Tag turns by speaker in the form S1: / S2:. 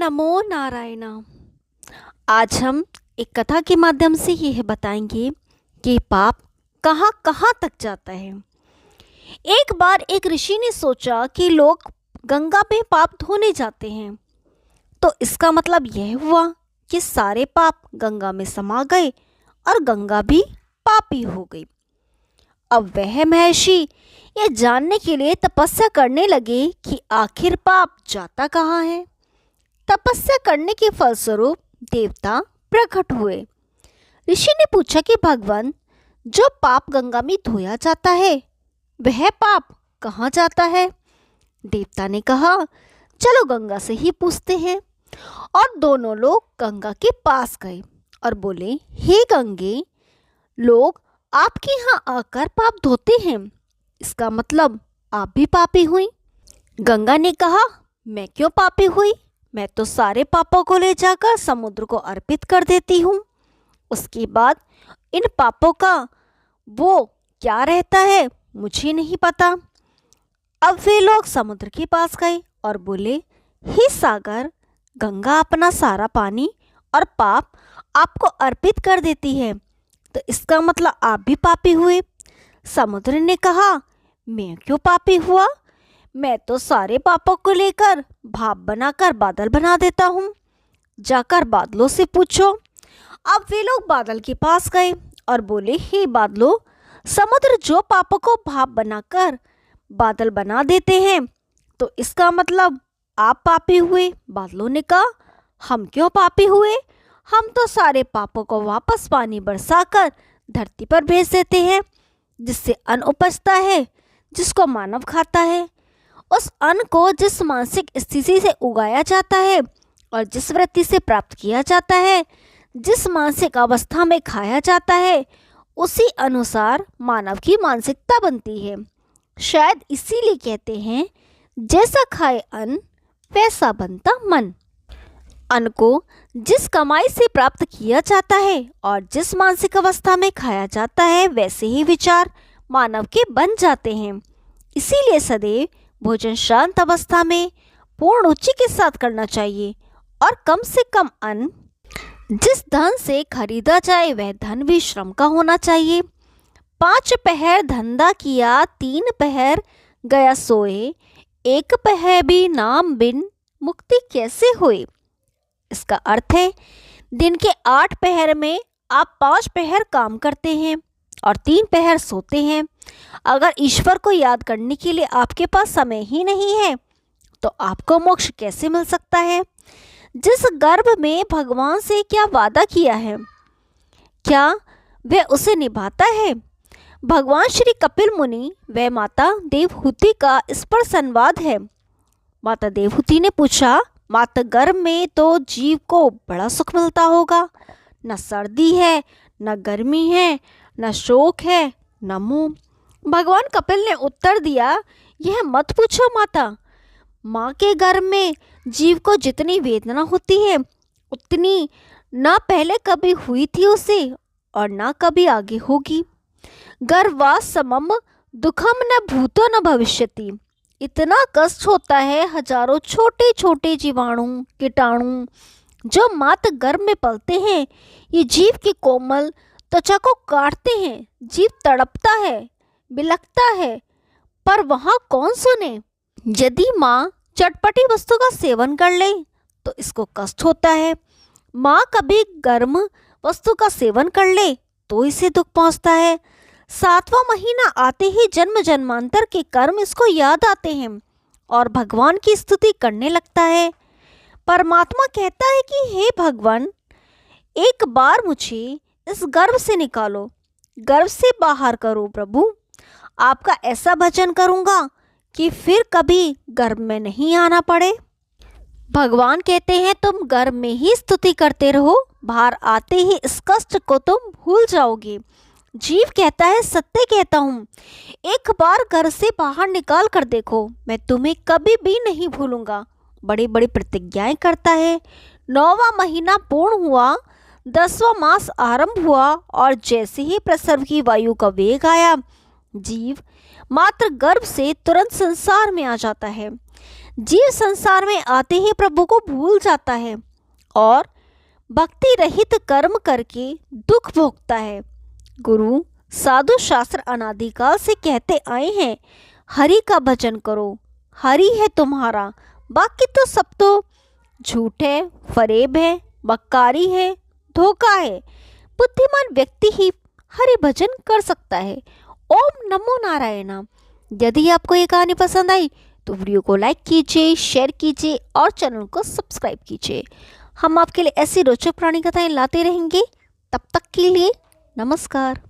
S1: नमो नारायण। आज हम एक कथा के माध्यम से यह बताएंगे कि पाप कहाँ कहाँ तक जाता है। एक बार एक ऋषि ने सोचा कि लोग गंगा में पाप धोने जाते हैं, तो इसका मतलब यह हुआ कि सारे पाप गंगा में समा गए और गंगा भी पापी हो गई। अब वह महर्षि यह जानने के लिए तपस्या करने लगे कि आखिर पाप जाता कहाँ है। तपस्या करने के फलस्वरूप देवता प्रकट हुए। ऋषि ने पूछा कि भगवान, जो पाप गंगा में धोया जाता है वह पाप कहाँ जाता है। देवता ने कहा, चलो गंगा से ही पूछते हैं। और दोनों लोग गंगा के पास गए और बोले, हे गंगे, लोग आपके यहाँ आकर पाप धोते हैं, इसका मतलब आप भी पापी हुई। गंगा ने कहा, मैं क्यों पापी हुई, मैं तो सारे पापों को ले जाकर समुद्र को अर्पित कर देती हूँ। उसके बाद इन पापों का वो क्या रहता है मुझे नहीं पता। अब वे लोग समुद्र के पास गए और बोले, हे सागर, गंगा अपना सारा पानी और पाप आपको अर्पित कर देती है, तो इसका मतलब आप भी पापी हुए। समुद्र ने कहा, मैं क्यों पापी हुआ, मैं तो सारे पापों को लेकर भाप बनाकर बादल बना देता हूँ, जाकर बादलों से पूछो। अब वे लोग बादल के पास गए और बोले, हे बादलों, समुद्र जो पापों को भाप बनाकर बादल बना देते हैं, तो इसका मतलब आप पापी हुए। बादलों ने कहा, हम क्यों पापी हुए, हम तो सारे पापों को वापस पानी बरसाकर धरती पर भेज देते हैं, जिससे अन्न उपजता है, जिसको मानव खाता है। उस अन्न को जिस मानसिक स्थिति से उगाया जाता है और जिस वृत्ति से प्राप्त किया जाता है, जिस मानसिक अवस्था में खाया जाता है, उसी अनुसार मानव की मानसिकता बनती है। शायद इसीलिए कहते हैं, जैसा खाए अन्न वैसा बनता मन। अन्न को जिस कमाई से प्राप्त किया जाता है और जिस मानसिक अवस्था में खाया जाता है, वैसे ही विचार मानव के बन जाते हैं। इसीलिए सदैव भोजन शांत अवस्था में पूर्ण रुचि के साथ करना चाहिए और कम से कम अन्न जिस धन से खरीदा जाए वह धन भी श्रम का होना चाहिए। 5 पहर धंधा किया, 3 पहर गया सोए, 1 पहर भी नाम बिन मुक्ति कैसे होए। इसका अर्थ है, दिन के 8 पहर में आप 5 पहर काम करते हैं और 3 पहर सोते हैं। अगर ईश्वर को याद करने के लिए आपके पास समय ही नहीं है, तो आपको मोक्ष कैसे मिल सकता है। जिस गर्भ में भगवान से क्या वादा किया है, क्या वह उसे निभाता है। भगवान श्री कपिल मुनि व माता देवहूति का इस पर संवाद है। माता देवहूति ने पूछा, माता गर्भ में तो जीव को बड़ा सुख मिलता होगा, न सर्दी है, न गर्मी है, न शोक है, न मोह। भगवान कपिल ने उत्तर दिया, यह मत पूछो माता, माँ के गर्भ में जीव को जितनी वेदना होती है उतनी न पहले कभी हुई थी उसे और न कभी आगे होगी। गर्भवास समम दुखम न भूतो न भविष्यति। इतना कष्ट होता है हजारों छोटे छोटे जीवाणु कीटाणु जो मात्र गर्भ में पलते हैं, ये जीव की कोमल त्वचा को काटते हैं। जीव तड़पता है, बिलखता है, पर वहाँ कौन सुने। यदि माँ चटपटी वस्तु का सेवन कर ले तो इसको कष्ट होता है। माँ कभी गर्म वस्तु का सेवन कर ले तो इसे दुख पहुँचता है। 7वां महीना आते ही जन्म जन्मांतर के कर्म इसको याद आते हैं और भगवान की स्तुति करने लगता है। परमात्मा कहता है कि हे भगवान, एक बार मुझे इस गर्भ से निकालो, गर्भ से बाहर करो प्रभु। आपका ऐसा भजन करूँगा कि फिर कभी गर्भ में नहीं आना पड़े। भगवान कहते हैं, तुम गर्भ में ही स्तुति करते रहो, बाहर आते ही इस कष्ट को तुम भूल जाओगे। जीव कहता है, सत्य कहता हूँ, एक बार घर से बाहर निकाल कर देखो, मैं तुम्हें कभी भी नहीं भूलूंगा। बड़ी बड़ी प्रतिज्ञाएं करता है। 9वां महीना पूर्ण हुआ, 10वां मास आरंभ हुआ और जैसे ही प्रसव की वायु का वेग आया, जीव मात्र गर्भ से तुरंत संसार में आ जाता है। जीव संसार में आते ही प्रभु को भूल जाता है और भक्ति रहित कर्म करके दुख भोगता है। गुरु साधु शास्त्र अनादिकाल से कहते आए हैं, हरि का भजन करो, हरि है तुम्हारा, बाकी तो सब तो झूठ है, फरेब है, बक्कारी है, धोखा है। बुद्धिमान व्यक्ति ही हरि भजन कर सकता है। ओम नमो नारायण। यदि आपको ये कहानी पसंद आई तो वीडियो को लाइक कीजिए, शेयर कीजिए और चैनल को सब्सक्राइब कीजिए। हम आपके लिए ऐसी रोचक पुरानी कथाएं लाते रहेंगे। तब तक के लिए नमस्कार।